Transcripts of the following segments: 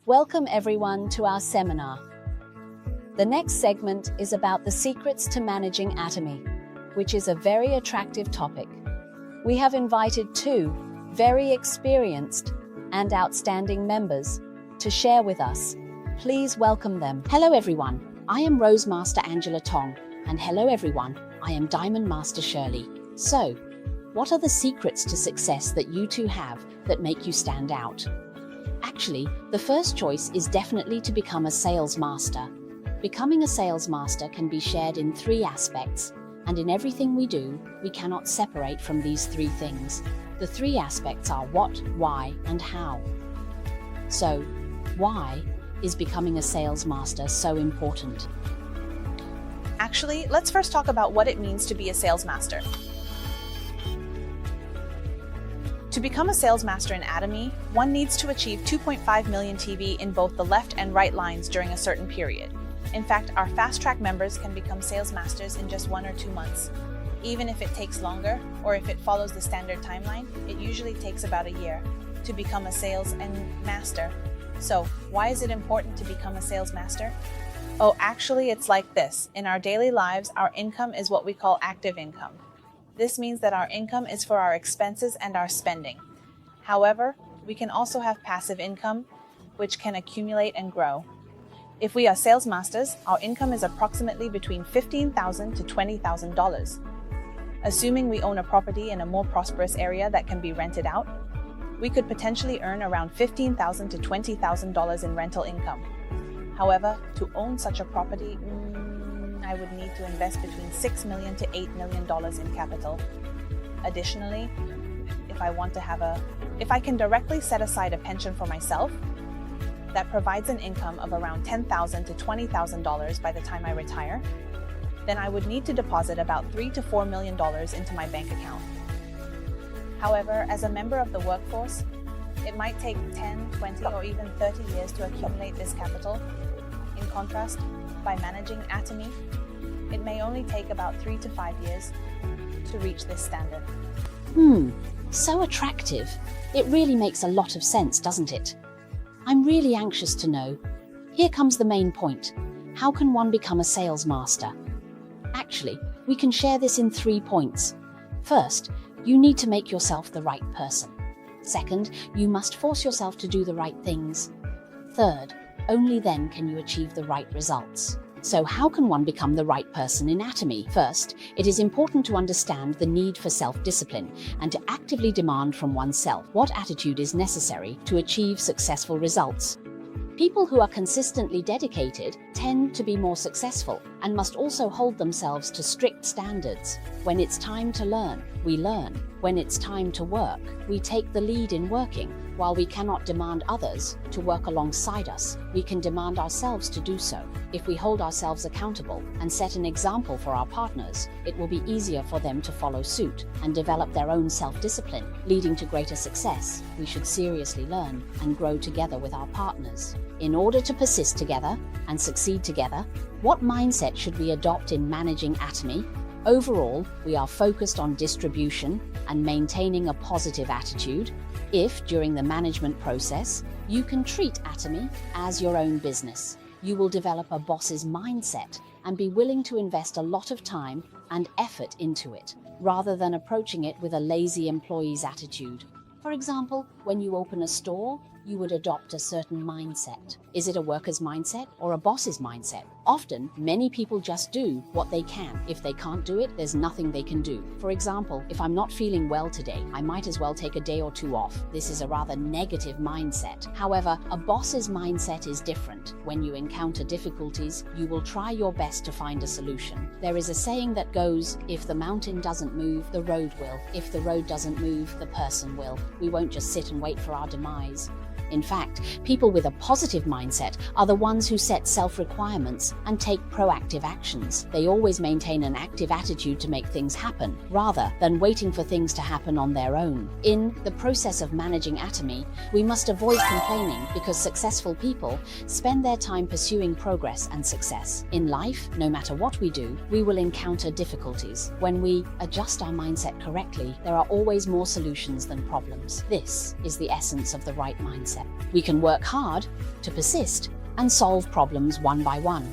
Welcome everyone to our seminar. The next segment is about the secrets to managing Atomy, which is a very attractive topic. We have invited two very experienced and outstanding members to share with us. Please welcome them. Hello everyone, I am Rose Master Angela Tong, and hello everyone, I am Diamond Master Shirley. So, what are the secrets to success that you two have that make you stand out? Actually, the first choice is definitely to become a sales master. Becoming a sales master can be shared in three aspects, and in everything we do, we cannot separate from these three things. The three aspects are what, why, and how. So, why is becoming a sales master so important? Actually, let's first talk about what it means to be a sales master. To become a sales master in Atomy, one needs to achieve 2.5 million TV in both the left and right lines during a certain period. In fact, our fast-track members can become sales masters in just 1 or 2 months. Even if it takes longer, or if it follows the standard timeline, it usually takes about a year to become a sales and master. So, why is it important to become a sales master? Oh, actually, it's like this. In our daily lives, our income is what we call active income. This means that our income is for our expenses and our spending. However, we can also have passive income, which can accumulate and grow. If we are sales masters, our income is approximately between $15,000 to $20,000. Assuming we own a property in a more prosperous area that can be rented out, we could potentially earn around $15,000 to $20,000 in rental income. However, to own such a property, I would need to invest between $6 million to $8 million in capital. Additionally, if I can directly set aside a pension for myself that provides an income of around $10,000 to $20,000 by the time I retire, then I would need to deposit about $3 to $4 million into my bank account. However, as a member of the workforce, it might take 10, 20, or even 30 years to accumulate this capital. In contrast, by managing Atomy, it may only take about 3 to 5 years to reach this standard. So attractive. It really makes a lot of sense, doesn't it? I'm really anxious to know. Here comes the main point. How can one become a sales master? Actually, we can share this in 3 points. First, you need to make yourself the right person. Second, you must force yourself to do the right things. Third, only then can you achieve the right results. So how can one become the right person in Atomy? First, it is important to understand the need for self-discipline and to actively demand from oneself what attitude is necessary to achieve successful results. People who are consistently dedicated tend to be more successful and must also hold themselves to strict standards. When it's time to learn, we learn. When it's time to work, we take the lead in working. While we cannot demand others to work alongside us, we can demand ourselves to do so. If we hold ourselves accountable and set an example for our partners, it will be easier for them to follow suit and develop their own self-discipline, leading to greater success. We should seriously learn and grow together with our partners. In order to persist together and succeed together, what mindset should we adopt in managing Atomy? Overall, we are focused on distribution and maintaining a positive attitude. If, during the management process, you can treat Atomy as your own business, you will develop a boss's mindset and be willing to invest a lot of time and effort into it, rather than approaching it with a lazy employee's attitude. For example, when you open a store, you would adopt a certain mindset. Is it a worker's mindset or a boss's mindset? Often, many people just do what they can. If they can't do it, there's nothing they can do. For example, if I'm not feeling well today, I might as well take a day or 2 off. This is a rather negative mindset. However, a boss's mindset is different. When you encounter difficulties, you will try your best to find a solution. There is a saying that goes, if the mountain doesn't move, the road will. If the road doesn't move, the person will. We won't just sit and wait for our demise. In fact, people with a positive mindset are the ones who set self-requirements and take proactive actions. They always maintain an active attitude to make things happen, rather than waiting for things to happen on their own. In the process of managing Atomy, we must avoid complaining because successful people spend their time pursuing progress and success. In life, no matter what we do, we will encounter difficulties. When we adjust our mindset correctly, there are always more solutions than problems. This is the essence of the right mindset. mindset. We can work hard to persist and solve problems one by one,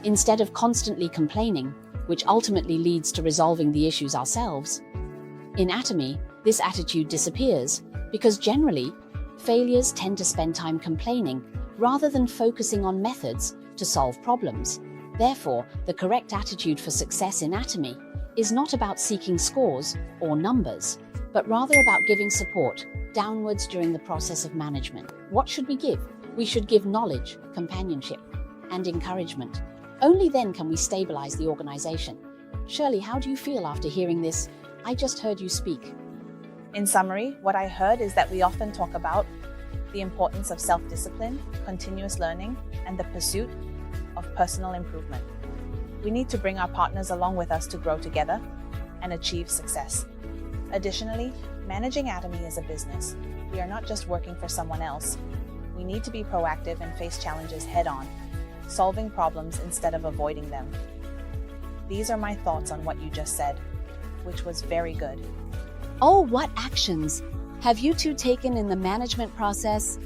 instead of constantly complaining, which ultimately leads to resolving the issues ourselves. In Atomy, this attitude disappears because generally, failures tend to spend time complaining rather than focusing on methods to solve problems. Therefore, the correct attitude for success in Atomy is not about seeking scores or numbers, but rather about giving support downwards during the process of management. What should we give? We should give knowledge, companionship, and encouragement. Only then can we stabilize the organization. Shirley, how do you feel after hearing this? I just heard you speak. In summary, what I heard is that we often talk about the importance of self-discipline, continuous learning, and the pursuit of personal improvement. We need to bring our partners along with us to grow together and achieve success. Additionally, managing Atomy is a business. We are not just working for someone else. We need to be proactive and face challenges head-on, solving problems instead of avoiding them. These are my thoughts on what you just said, which was very good. Oh, what actions have you two taken in the management process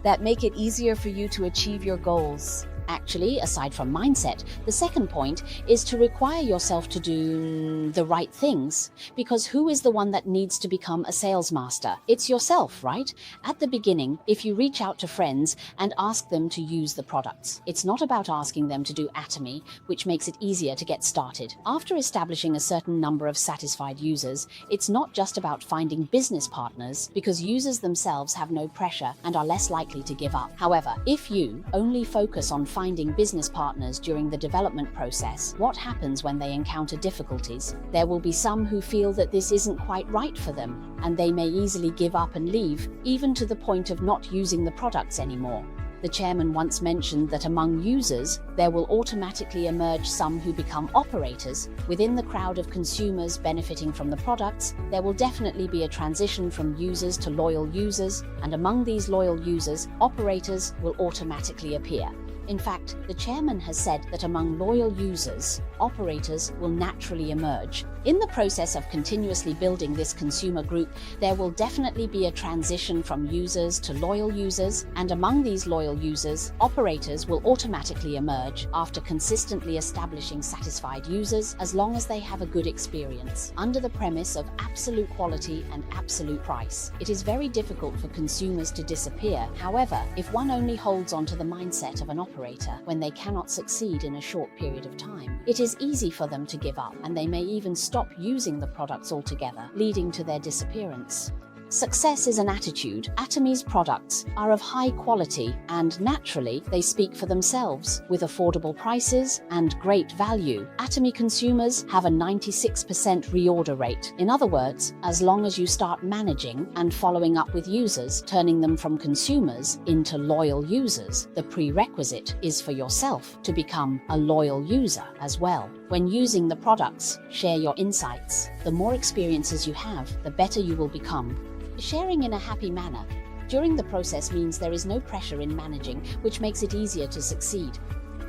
that make it easier for you to achieve your goals? Actually, aside from mindset, the second point is to require yourself to do the right things, because who is the one that needs to become a sales master? It's yourself, right? At the beginning, if you reach out to friends and ask them to use the products, it's not about asking them to do Atomy, which makes it easier to get started. After establishing a certain number of satisfied users, it's not just about finding business partners, because users themselves have no pressure and are less likely to give up. However, if you only focus on finding business partners during the development process, what happens when they encounter difficulties? There will be some who feel that this isn't quite right for them, and they may easily give up and leave, even to the point of not using the products anymore. The chairman once mentioned that among users, there will automatically emerge some who become operators. Within the crowd of consumers benefiting from the products, there will definitely be a transition from users to loyal users, and among these loyal users, operators will automatically appear. In fact, the chairman has said that among loyal users, operators will naturally emerge. In the process of continuously building this consumer group, there will definitely be a transition from users to loyal users, and among these loyal users, operators will automatically emerge after consistently establishing satisfied users as long as they have a good experience. Under the premise of absolute quality and absolute price, it is very difficult for consumers to disappear. However, if one only holds on to the mindset of an operator when they cannot succeed in a short period of time, it is easy for them to give up, and they may even stop using the products altogether, leading to their disappearance. Success is an attitude. Atomy's products are of high quality and naturally they speak for themselves. With affordable prices and great value, Atomy consumers have a 96% reorder rate. In other words, as long as you start managing and following up with users, turning them from consumers into loyal users, the prerequisite is for yourself to become a loyal user as well. When using the products, share your insights. The more experiences you have, the better you will become. Sharing in a happy manner during the process means there is no pressure in managing, which makes it easier to succeed.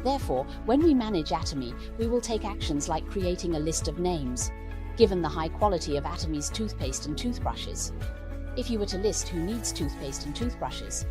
Therefore, when we manage Atomy, we will take actions like creating a list of names, given the high quality of Atomy's toothpaste and toothbrushes. If you were to list who needs toothpaste and toothbrushes,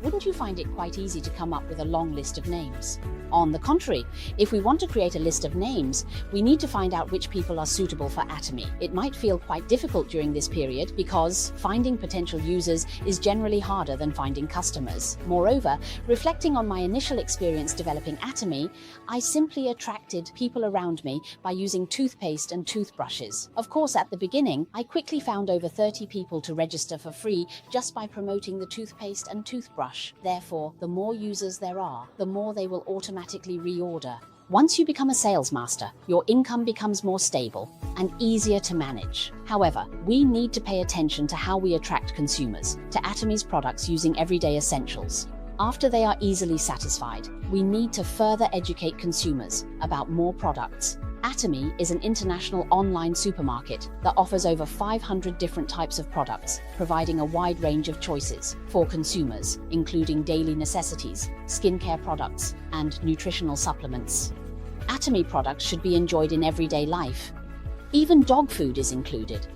wouldn't you find it quite easy to come up with a long list of names? On the contrary, if we want to create a list of names, we need to find out which people are suitable for Atomy. It might feel quite difficult during this period because finding potential users is generally harder than finding customers. Moreover, reflecting on my initial experience developing Atomy, I simply attracted people around me by using toothpaste and toothbrushes. Of course, at the beginning, I quickly found over 30 people to register for free just by promoting the toothpaste and toothbrush. Therefore, the more users there are, the more they will automatically reorder. Once you become a sales master, your income becomes more stable and easier to manage. However, we need to pay attention to how we attract consumers to Atomy's products using everyday essentials. After they are easily satisfied, we need to further educate consumers about more products. Atomy is an international online supermarket that offers over 500 different types of products, providing a wide range of choices for consumers, including daily necessities, skincare products, and nutritional supplements. Atomy products should be enjoyed in everyday life. Even dog food is included.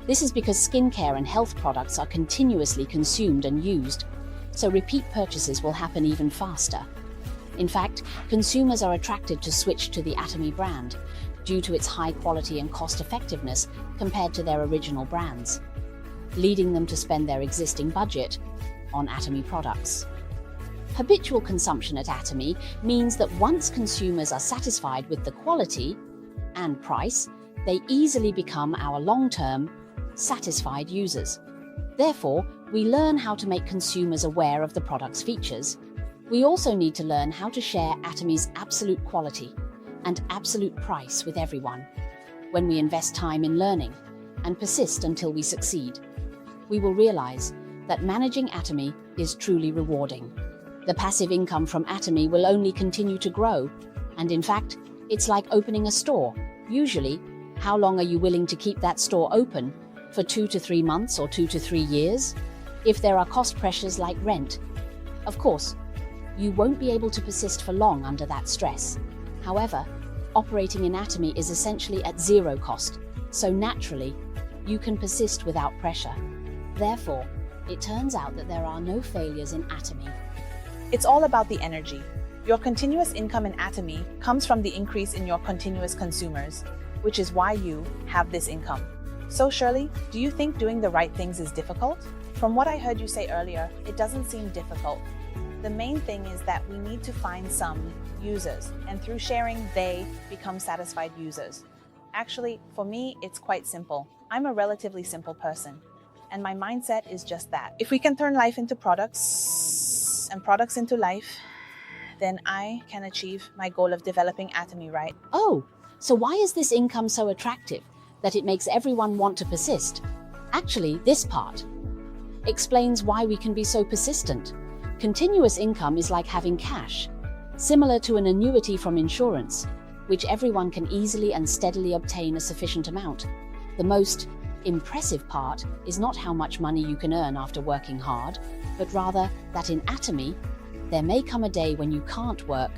This is because skincare and health products are continuously consumed and used. so repeat purchases will happen even faster. In fact, consumers are attracted to switch to the Atomy brand due to its high quality and cost effectiveness compared to their original brands, leading them to spend their existing budget on Atomy products. Habitual consumption at Atomy means that once consumers are satisfied with the quality and price, they easily become our long-term, satisfied users. Therefore, we learn how to make consumers aware of the product's features. We also need to learn how to share Atomy's absolute quality and absolute price with everyone. When we invest time in learning and persist until we succeed, we will realize that managing Atomy is truly rewarding. The passive income from Atomy will only continue to grow, and in fact, it's like opening a store. Usually, how long are you willing to keep that store open? For 2 to 3 months or 2 to 3 years? If there are cost pressures like rent, of course, you won't be able to persist for long under that stress. However, operating in Atomy is essentially at zero cost, so naturally, you can persist without pressure. Therefore, it turns out that there are no failures in Atomy. It's all about the energy. Your continuous income in Atomy comes from the increase in your continuous consumers, which is why you have this income. So Shirley, do you think doing the right things is difficult? From what I heard you say earlier, it doesn't seem difficult. The main thing is that we need to find some users, and through sharing, they become satisfied users. Actually, for me, it's quite simple. I'm a relatively simple person, and my mindset is just that. If we can turn life into products and products into life, then I can achieve my goal of developing Atomy, right? Oh, so why is this income so attractive that it makes everyone want to persist? Actually, this part explains why we can be so persistent. Continuous income is like having cash, similar to an annuity from insurance, which everyone can easily and steadily obtain a sufficient amount. The most impressive part is not how much money you can earn after working hard, but rather that in Atomy, there may come a day when you can't work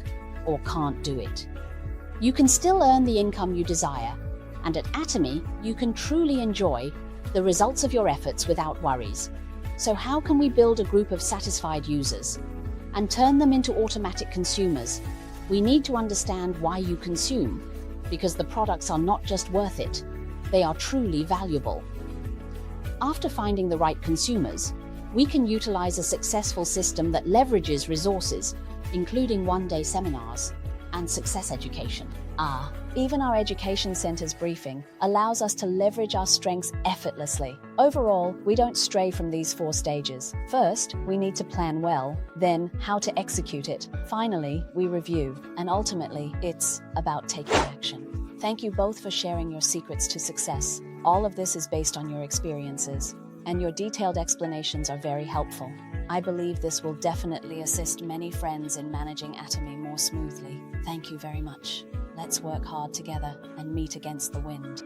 or can't do it. You can still earn the income you desire, and at Atomy, you can truly enjoy the results of your efforts without worries. So how can we build a group of satisfied users and turn them into automatic consumers? We need to understand why you consume, because the products are not just worth it, they are truly valuable. After finding the right consumers, we can utilize a successful system that leverages resources, including one-day seminars and success education. Even our education center's briefing allows us to leverage our strengths effortlessly. Overall, we don't stray from these 4 stages. First, we need to plan well, then how to execute it. Finally, we review, and ultimately, it's about taking action. Thank you both for sharing your secrets to success. All of this is based on your experiences, and your detailed explanations are very helpful. I believe this will definitely assist many friends in managing Atomy more smoothly. Thank you very much. Let's work hard together and meet against the wind.